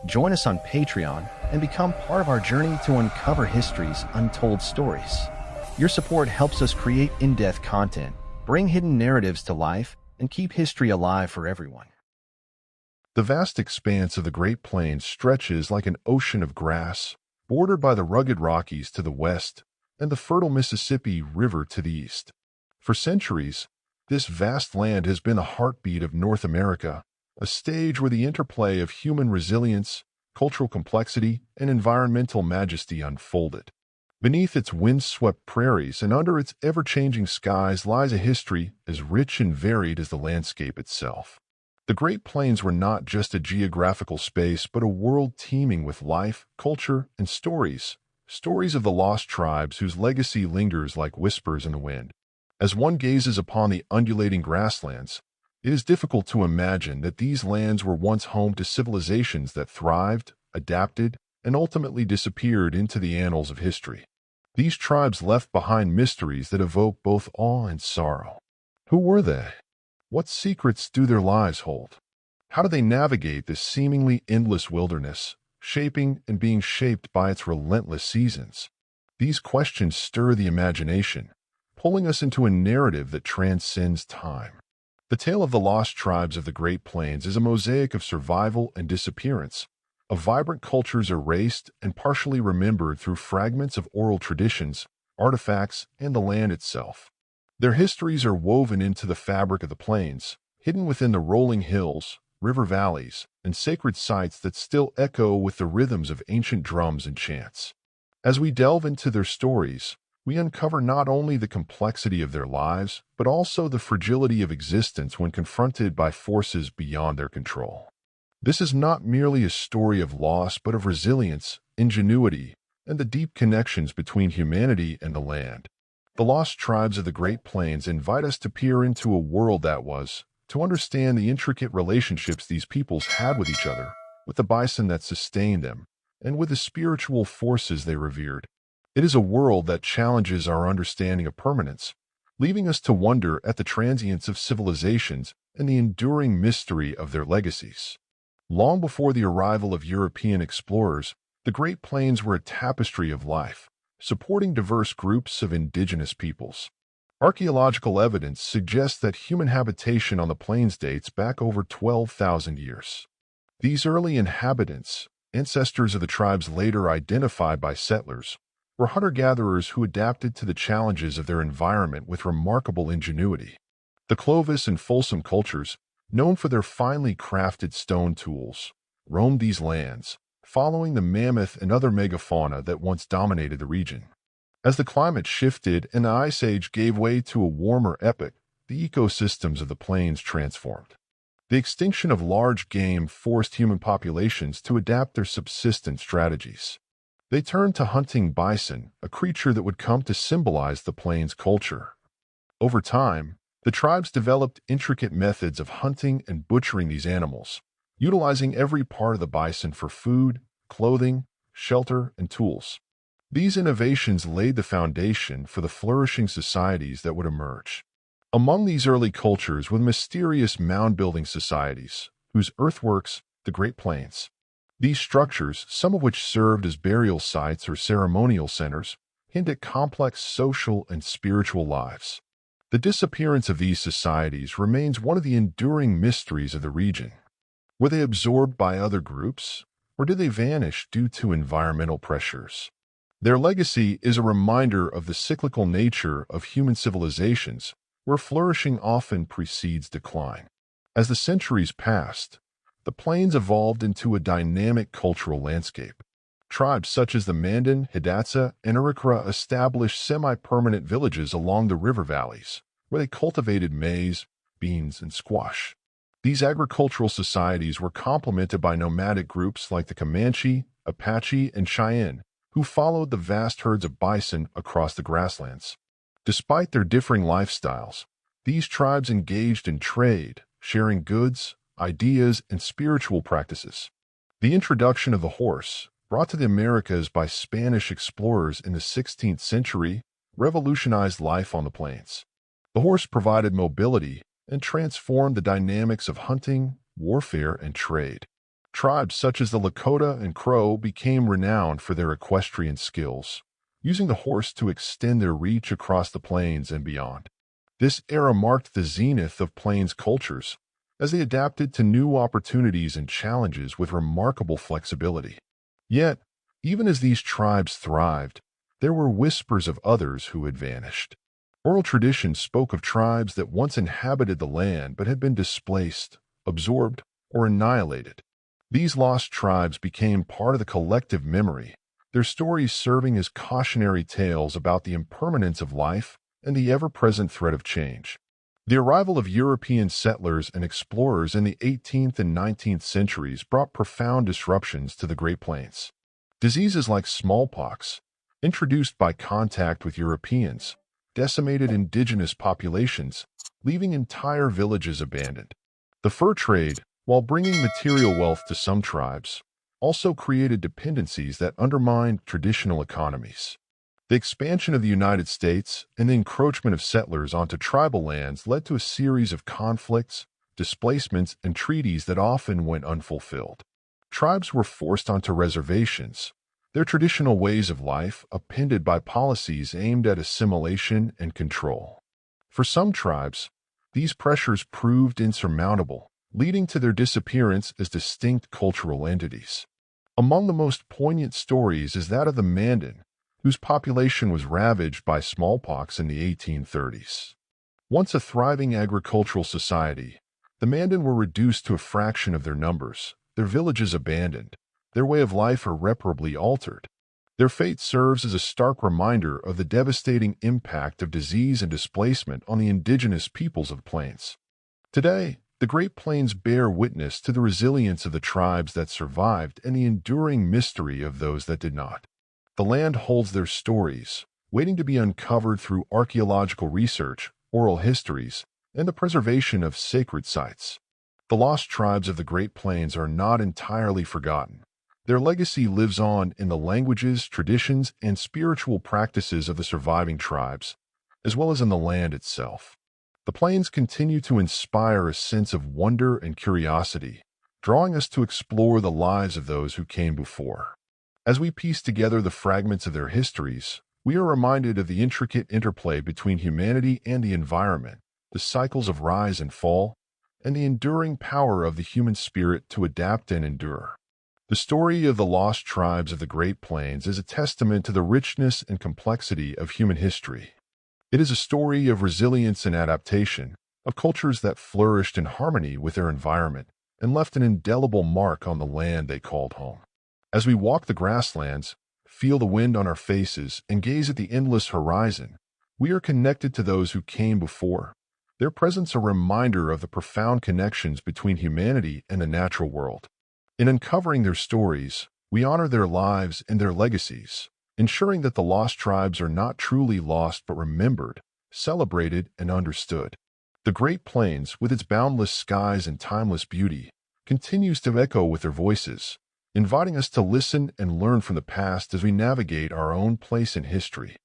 Join us on Patreon and become part of our journey to uncover history's untold stories. Your support helps us create in-depth content, bring hidden narratives to life, and keep history alive for everyone. The vast expanse of the Great Plains stretches like an ocean of grass, bordered by the rugged Rockies to the west and the fertile Mississippi River to the east. For centuries, this vast land has been the heartbeat of North America, a stage where the interplay of human resilience, cultural complexity, and environmental majesty unfolded. Beneath its wind-swept prairies and under its ever-changing skies lies a history as rich and varied as the landscape itself. The Great Plains were not just a geographical space, but a world teeming with life, culture, and stories of the lost tribes whose legacy lingers like whispers in the wind. As one gazes upon the undulating grasslands, it is difficult to imagine that these lands were once home to civilizations that thrived, adapted, and ultimately disappeared into the annals of history. These tribes left behind mysteries that evoke both awe and sorrow. Who were they? What secrets do their lives hold? How do they navigate this seemingly endless wilderness, shaping and being shaped by its relentless seasons? These questions stir the imagination, pulling us into a narrative that transcends time. The tale of the lost tribes of the Great Plains is a mosaic of survival and disappearance, of vibrant cultures erased and partially remembered through fragments of oral traditions, artifacts, and the land itself. Their histories are woven into the fabric of the plains, hidden within the rolling hills, river valleys, and sacred sites that still echo with the rhythms of ancient drums and chants. As we delve into their stories, we uncover not only the complexity of their lives, but also the fragility of existence when confronted by forces beyond their control. This is not merely a story of loss, but of resilience, ingenuity, and the deep connections between humanity and the land. The lost tribes of the Great Plains invite us to peer into a world that was, to understand the intricate relationships these peoples had with each other, with the bison that sustained them, and with the spiritual forces they revered. It is a world that challenges our understanding of permanence, leaving us to wonder at the transience of civilizations and the enduring mystery of their legacies. Long before the arrival of European explorers, the Great Plains were a tapestry of life, supporting diverse groups of indigenous peoples. Archaeological evidence suggests that human habitation on the plains dates back over 12,000 years. These early inhabitants, ancestors of the tribes later identified by settlers, were hunter-gatherers who adapted to the challenges of their environment with remarkable ingenuity. The Clovis and Folsom cultures, known for their finely crafted stone tools, roamed these lands, following the mammoth and other megafauna that once dominated the region. As the climate shifted and the Ice Age gave way to a warmer epoch, the ecosystems of the plains transformed. The extinction of large game forced human populations to adapt their subsistence strategies. They turned to hunting bison, a creature that would come to symbolize the plains culture. Over time, the tribes developed intricate methods of hunting and butchering these animals, utilizing every part of the bison for food, clothing, shelter, and tools. These innovations laid the foundation for the flourishing societies that would emerge. Among these early cultures were mysterious mound-building societies, whose earthworks, the Great Plains. These structures, some of which served as burial sites or ceremonial centers, hint at complex social and spiritual lives. The disappearance of these societies remains one of the enduring mysteries of the region. Were they absorbed by other groups, or did they vanish due to environmental pressures? Their legacy is a reminder of the cyclical nature of human civilizations, where flourishing often precedes decline. As the centuries passed, the plains evolved into a dynamic cultural landscape. Tribes such as the Mandan, Hidatsa, and Arikara established semi-permanent villages along the river valleys, where they cultivated maize, beans, and squash. These agricultural societies were complemented by nomadic groups like the Comanche, Apache, and Cheyenne, who followed the vast herds of bison across the grasslands. Despite their differing lifestyles, these tribes engaged in trade, sharing goods, ideas, and spiritual practices. The introduction of the horse, brought to the Americas by Spanish explorers in the 16th century, revolutionized life on the plains. The horse provided mobility and transformed the dynamics of hunting, warfare, and trade. Tribes such as the Lakota and Crow became renowned for their equestrian skills, using the horse to extend their reach across the plains and beyond. This era marked the zenith of plains cultures, as they adapted to new opportunities and challenges with remarkable flexibility. Yet, even as these tribes thrived, there were whispers of others who had vanished. Oral tradition spoke of tribes that once inhabited the land but had been displaced, absorbed, or annihilated. These lost tribes became part of the collective memory, their stories serving as cautionary tales about the impermanence of life and the ever-present threat of change. The arrival of European settlers and explorers in the 18th and 19th centuries brought profound disruptions to the Great Plains. Diseases like smallpox, introduced by contact with Europeans, decimated indigenous populations, leaving entire villages abandoned. The fur trade, while bringing material wealth to some tribes, also created dependencies that undermined traditional economies. The expansion of the United States and the encroachment of settlers onto tribal lands led to a series of conflicts, displacements, and treaties that often went unfulfilled. Tribes were forced onto reservations, their traditional ways of life upended by policies aimed at assimilation and control. For some tribes, these pressures proved insurmountable, leading to their disappearance as distinct cultural entities. Among the most poignant stories is that of the Mandan, whose population was ravaged by smallpox in the 1830s. Once a thriving agricultural society, the Mandan were reduced to a fraction of their numbers, their villages abandoned, their way of life irreparably altered. Their fate serves as a stark reminder of the devastating impact of disease and displacement on the indigenous peoples of the plains. Today, the Great Plains bear witness to the resilience of the tribes that survived and the enduring mystery of those that did not. The land holds their stories, waiting to be uncovered through archaeological research, oral histories, and the preservation of sacred sites. The lost tribes of the Great Plains are not entirely forgotten. Their legacy lives on in the languages, traditions, and spiritual practices of the surviving tribes, as well as in the land itself. The plains continue to inspire a sense of wonder and curiosity, drawing us to explore the lives of those who came before. As we piece together the fragments of their histories, we are reminded of the intricate interplay between humanity and the environment, the cycles of rise and fall, and the enduring power of the human spirit to adapt and endure. The story of the lost tribes of the Great Plains is a testament to the richness and complexity of human history. It is a story of resilience and adaptation, of cultures that flourished in harmony with their environment and left an indelible mark on the land they called home. As we walk the grasslands, feel the wind on our faces, and gaze at the endless horizon, we are connected to those who came before, their presence a reminder of the profound connections between humanity and the natural world. In uncovering their stories, we honor their lives and their legacies, ensuring that the lost tribes are not truly lost but remembered, celebrated, and understood. The Great Plains, with its boundless skies and timeless beauty, continues to echo with their voices, inviting us to listen and learn from the past as we navigate our own place in history.